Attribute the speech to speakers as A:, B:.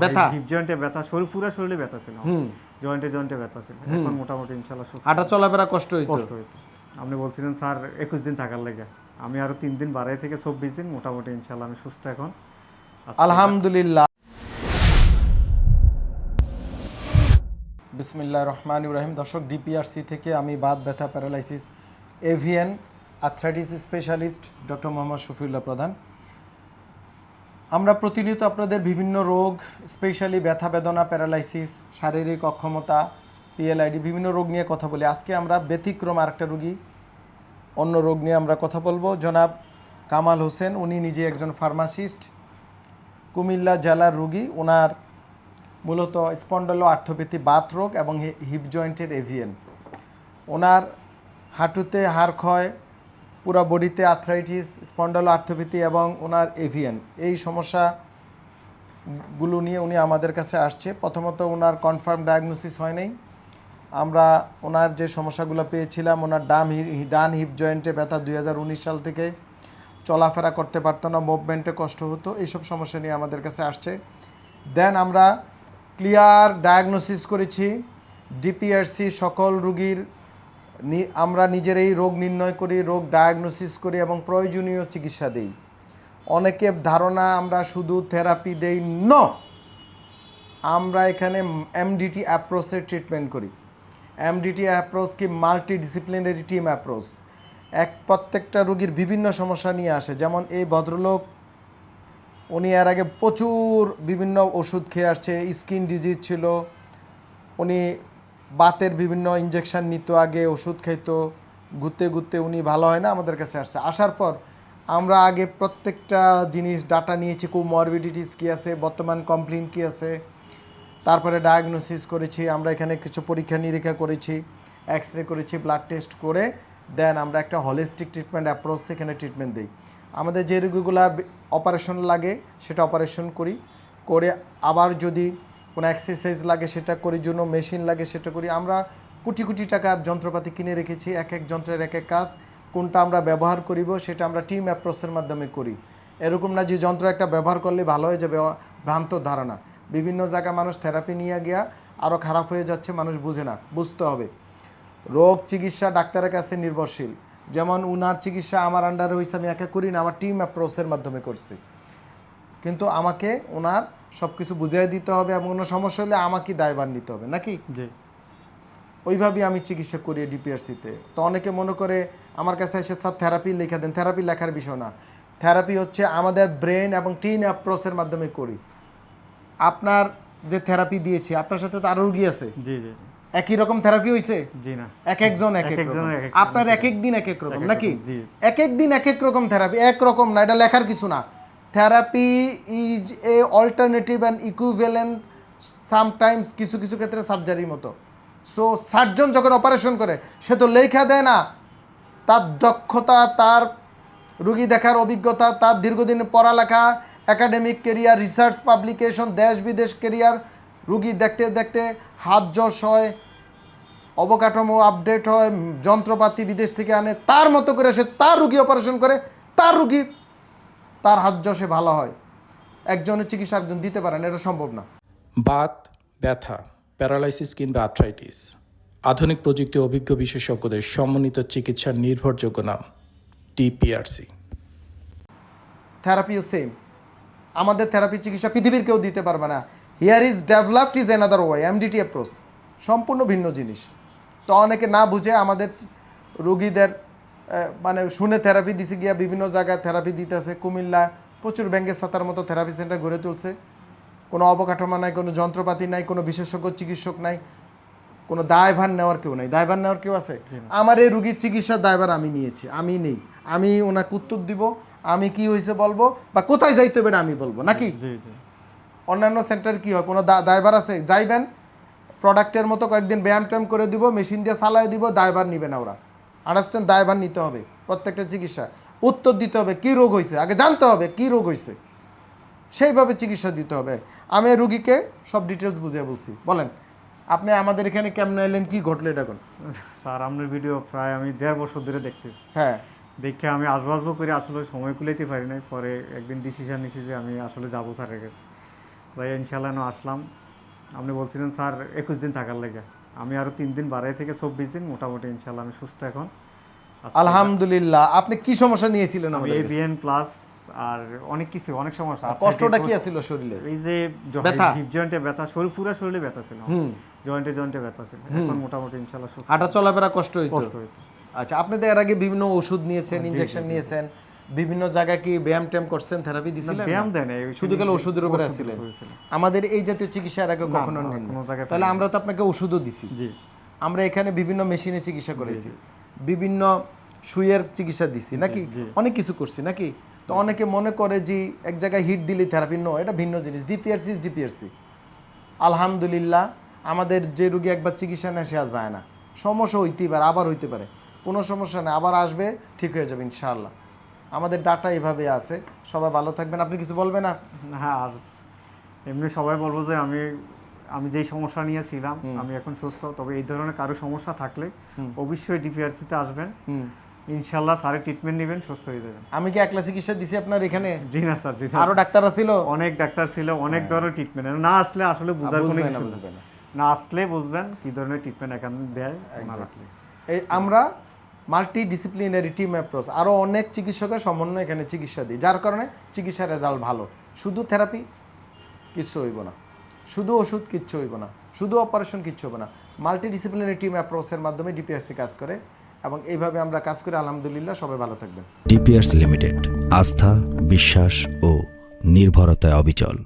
A: ব্যথা
B: হিপ জয়েন্টে ব্যথা, পুরো শরীরে ব্যথা ছিল, জয়েন্টে ব্যথা ছিল। এখন মোটামুটি ইনশাআল্লাহ সুস্থ।
A: হাঁটা চলাফেরা কষ্ট হইতো?
B: আপনি বলছিলেন স্যার 21 দিন থাকার লাগে, আমি আরো 3 দিন বাড়াই থেকে 24 দিন, মোটামুটি ইনশাআল্লাহ আমি সুস্থ এখন
A: আলহামদুলিল্লাহ। বিসমিল্লাহির রহমানির রহিম। দর্শক, ডিপিআরসি থেকে আমি বাত ব্যথা, paralysis, AVN, arthritis specialist doctor Mohammad Shafiullah প্রধান। আমরা প্রতিনিয়ত আপনাদের বিভিন্ন রোগ, স্পেশালি ব্যথা বেদনা, প্যারালাইসিস, শারীরিক অক্ষমতা, পিএলআইডি, বিভিন্ন রোগ নিয়ে কথা বলি। আজকে আমরা ব্যতিক্রম আরেকটা রোগী, অন্য রোগ নিয়ে আমরা কথা বলবো। জনাব কামাল হোসেন, উনি নিজে একজন ফার্মাসিস্ট, কুমিল্লা জেলার রোগী। ওনার মূলত স্পন্ডলো আর্থোপ্যাথি, বাত রোগ এবং হিপ জয়েন্টের এভিএন। ওনার হাঁটুতে হাড় ক্ষয়, পুরো বডিতে আর্থ্রাইটিস, স্পন্ডলো আর্থোপ্যাথি এবং ওনার এভিএন, এই সমস্যাগুলো নিয়ে উনি আমাদের কাছে আসছে। প্রথমত ওনার কনফার্ম ডায়াগনোসিস হয় নাই। আমরা ওনার যে সমস্যাগুলো পেয়েছিলাম, ওনার ডান হিপ জয়েন্টে ব্যথা 2019 সাল থেকে, চলাফেরা করতে পারতো না, মুভমেন্টে কষ্ট হতো, এইসব সমস্যা নিয়ে আমাদের কাছে আসছে। দেন আমরা ক্লিয়ার ডায়াগনোসিস করেছি। ডিপিআরসি সকল রোগীর আমরা নিজেরাই রোগ নির্ণয় করি, রোগ ডায়াগনোসিস করি এবং প্রয়োজনীয় চিকিৎসা দিই। অনেকের ধারণা আমরা শুধু থেরাপি দেই, আমরা এখানে এমডিটি অ্যাপ্রোচের ট্রিটমেন্ট করি। এমডিটি অ্যাপ্রোচ কি মাল্টিডিসিপ্লিনারি টিম অ্যাপ্রোচ। প্রত্যেকটা রোগীর বিভিন্ন সমস্যা নিয়ে আসে। যেমন এই ভদ্রলোক, উনি এর আগে প্রচুর বিভিন্ন ওষুধ খেয়ে আসছে, স্কিন ডিজিজ ছিল, উনি বাতের বিভিন্ন ইনজেকশন নিত, আগে ওষুধ খাইতো, ঘুরতে ঘুরতে উনি ভালো হয় না, আমাদের কাছে আসছে। আসার পর আমরা আগে প্রত্যেকটা জিনিস ডাটা নিয়েছি, কোমরবিডিটিস কী আছে, বর্তমান কমপ্লেন কী আছে, তারপরে ডায়াগনোসিস করেছি। আমরা এখানে কিছু পরীক্ষা নিরীক্ষা করেছি, এক্স রে করেছি, ব্লাড টেস্ট করে দেন আমরা একটা হলিস্টিক ট্রিটমেন্ট অ্যাপ্রোচ এখানে ট্রিটমেন্ট দিই। আমাদের যে রোগীগুলো অপারেশন লাগে সেটা অপারেশন করি, করে আবার যদি কোনো এক্সারসাইজ লাগে সেটা করি, জন্য মেশিন লাগে সেটা করি। আমরা কোটি কোটি টাকার যন্ত্রপাতি কিনে রেখেছি, এক এক যন্ত্রের এক এক কাজ, কোনটা আমরা ব্যবহার করিব সেটা আমরা টিম অ্যাপ্রোচের মাধ্যমে করি। এরকম না যে যন্ত্র একটা ব্যবহার করলে ভালো হয়ে যাবে, ভ্রান্ত ধারণা। বিভিন্ন জায়গায় মানুষ থেরাপি নিয়ে গিয়া আরও খারাপ হয়ে যাচ্ছে, মানুষ বুঝে না। বুঝতে হবে রোগ চিকিৎসা ডাক্তারের কাছে নির্ভরশীল। যেমন উনার চিকিৎসা আমার আন্ডারে হয়েছে, আমি একা করি না, আমার টিম অ্যাপ্রোচের মাধ্যমে করছি। কিন্তু আমাকে ওনার সব কিছু বুঝিয়ে দিতে হবে এবং কোনো সমস্যা হলে আমাকে দায়ভার নিতে হবে, নাকি?
B: জি,
A: ওইভাবেই আমি চিকিৎসা করি ডিপিআরসিতে। তো অনেকে মনে করে আমার কাছে এসে স্যার থেরাপি লেখা দেন। থেরাপি লেখার বিষয় না, থেরাপি হচ্ছে আমাদের ব্রেন এবং টিম অ্যাপ্রোচের মাধ্যমে করি। আপনার যে থেরাপি দিয়েছি, আপনার সাথে তো আরও রোগী আছে,
B: জি জি,
A: একই রকম থেরাপি হয়েছে?
B: জি না,
A: এক একজন এক এক রকম। আপনার এক এক দিন এক এক রকম, নাকি? এক এক দিন এক এক রকম থেরাপি, একরকম না, এটা লেখার কিছু না। Therapy is a alternative and equivalent sometimes, কিছু কিছু ক্ষেত্রে সার্জারির মতো। সো সার্জন যখন অপারেশন করে সে তো লেখা দেয় না, তার দক্ষতা, তার রুগী দেখার অভিজ্ঞতা, তার দীর্ঘদিনের পড়ালেখা, একাডেমিক কেরিয়ার, রিসার্চ পাবলিকেশন, দেশ বিদেশ কেরিয়ার, রুগী দেখতে দেখতে হাত যশ হয়, অবকাঠামো আপডেট হয়, যন্ত্রপাতি বিদেশ থেকে আনে, তার মতো করে সে তার রুগী অপারেশন করে, তার রুগী তার হাত যশে ভালো হয়। একজনের চিকিৎসা একজন দিতে পারেন, এটা সম্ভব না।
C: বাত ব্যথা, প্যারালাইসিস কিংবা আর্থ্রাইটিস, আধুনিক প্রযুক্তি অভিজ্ঞ বিশেষজ্ঞদের সমন্বিত চিকিৎসার নির্ভরযোগ্য নাম ডিপিআরসি।
A: থেরাপিও সেম। আমাদের থেরাপি চিকিৎসা পৃথিবীর কেউ দিতে পারবে না। Here is developed is another way, MDT approach, সম্পূর্ণ ভিন্ন জিনিস। তো অনেকে না বুঝে আমাদের রোগীদের মানে শুনে থেরাপি দিছে গিয়া বিভিন্ন জায়গায় থেরাপি দিতেছে। কুমিল্লা প্রচুর ব্যাঙ্গের ছাতার মতো থেরাপি সেন্টার গড়ে তুলছে, কোনো অবকাঠামো নাই, কোনো যন্ত্রপাতি নাই, কোনো বিশেষজ্ঞ চিকিৎসক নাই, কোনো দায়ভার নেওয়ার কেউ নাই। দায়ভার নেওয়ার কেউ আছে? আমার এই রুগীর চিকিৎসার দায়ভার আমি নিয়েছি, আমি নেই। আমি ওনাকে উত্তর দিব, আমি কি হয়েছে বলবো, বা কোথায় যাইতে হবে আমি বলবো, নাকি? অন্যান্য সেন্টার কি হয়, কোনো দায়ভার আছে? যাইবেন, প্রোডাক্টের মতো কয়েকদিন ব্যায়াম ট্যায়াম করে দিব, মেশিন দিয়ে চালাই দিব, দায়ভার নিবে না ওরা। আন্ডারস্ট্যান্ড? দায়ভার নিতে হবে প্রত্যেকটা চিকিৎসা, উত্তর দিতে হবে কী রোগ হয়েছে, আগে জানতে হবে কী রোগ হয়েছে, সেইভাবে চিকিৎসা দিতে হবে। আমি রুগীকে সব ডিটেলস বুঝিয়ে বলছি। বলেন আপনি আমাদের এখানে কেমন এলেন, কি ঘটলো এটা এখন?
B: স্যার আপনার ভিডিও প্রায় আমি 1.5 বছর ধরে দেখতেছি।
A: হ্যাঁ,
B: দেখে আমি আসবো করে আসলে সময় কুলাইতে পারি নাই। পরে একদিন ডিসিশন নিছি যে আমি আসলে যাবো স্যারের কাছে। ভাই ইনশাল্লাহ আসলাম। আপনি বলছিলেন স্যার 21 দিন থাকার লেগে, আমি আরও 3 দিন বাড়াই থেকে 24 দিন মোটামুটি ইনশাল্লাহ আমি সুস্থ এখন।
A: আলহামদুলিল্লাহ। আপনি কি সমস্যা নিয়েছিলেন
B: আমি
A: আমাদের কাছে?
B: এভিএন প্লাস আর অনেক কিছু, অনেক সমস্যা।
A: কষ্টটা কি ছিল শরীরে?
B: এই যে
A: ব্যথা?
B: হিপ জয়েন্টে ব্যথা, পুরো শরীরে ব্যথা ছিল, জয়েন্টে ব্যথা ছিল। এখন মোটামুটি ইনশাল্লাহ সুস্থ।
A: হাঁটা চলাফেরা কষ্ট হইতো?
B: কষ্ট হইতো।
A: আচ্ছা, আপনি তো এর আগে বিভিন্ন ওষুধ নিয়েছেন, ইনজেকশন নিয়েছেন, বিভিন্ন জায়গায় কি ব্যায়াম ট্যাম করছেন, থেরাপি দিছিলেন?
B: ব্যায়াম দেন
A: শুধু গেলে ওষুধের উপরে ছিলেন? আমাদের এই জাতীয় চিকিৎসা এর আগে কখনো নেন? তাহলে আমরা তো আপনাকে ওষুধও দিছি।
B: জি,
A: আমরা এখানে বিভিন্ন মেশিনে চিকিৎসা করেছি, বিভিন্ন সুইয়ের চিকিৎসা দিছি নাকি, অনেক কিছু করছি নাকি। তো অনেকে মনে করে যে এক জায়গায় হিট দিলে থেরাপি, নো, এটা ভিন্ন জিনিস। DPRC is DPRC. আলহামদুলিল্লাহ, আমাদের যে রোগী একবার চিকিৎসা নেয় সে আর যায় না। সমস্যা হইতেই পারে, আবার হইতে পারে, কোনো সমস্যা নেই, আবার আসবে, ঠিক হয়ে যাবে ইনশাআল্লাহ। আমাদের ডাটা এভাবে আছে। সবাই ভালো থাকবেন। আপনি কিছু বলবেন? আর
B: হ্যাঁ, আর এমনি সবাই বলবো যে আমি যেই সমস্যা নিয়েছিলাম আমি এখন সুস্থ। তবে এই ধরনের কারো সমস্যা থাকলে অবশ্যই ডিপিআরসিতে আসবেন, ইনশাল্লাহ স্যারের ট্রিটমেন্ট নেবেন, সুস্থ হয়ে যাবেন।
A: আমি কি একলা চিকিৎসা দিছি আপনার এখানে?
B: জি না স্যার, জি না।
A: আরো ডাক্তার ছিল?
B: অনেক ডাক্তার ছিল, অনেক ধরনের ট্রিটমেন্ট। না আসলে আসলে বুঝার কোনো কিছু না, না আসলে বুঝবেন কি ধরনের ট্রিটমেন্ট এখানে দেয়।
A: এই আমরা মাল্টি ডিসিপ্লিনারি টিম অ্যাপ্রোচ, আরও অনেক চিকিৎসকের সমন্বয়ে এখানে চিকিৎসা দিই, যার কারণে চিকিৎসার রেজাল্ট ভালো। শুধু থেরাপি কিচ্ছু হইব না, শুধু ওষুধ কিচ্ছু হইব না, শুধু অপারেশন কিচ্ছু হবে না। মাল্টি ডিসিপ্লিনারি টিম অ্যাপ্রোচের মাধ্যমে ডিপিআরসি কাজ করে এবং এইভাবে আমরা কাজ করি। আলহামদুলিল্লাহ, সবাই ভালো থাকবেন।
D: ডিপিআরসি লিমিটেড, আস্থা, বিশ্বাস ও নির্ভরতায় অবিচল।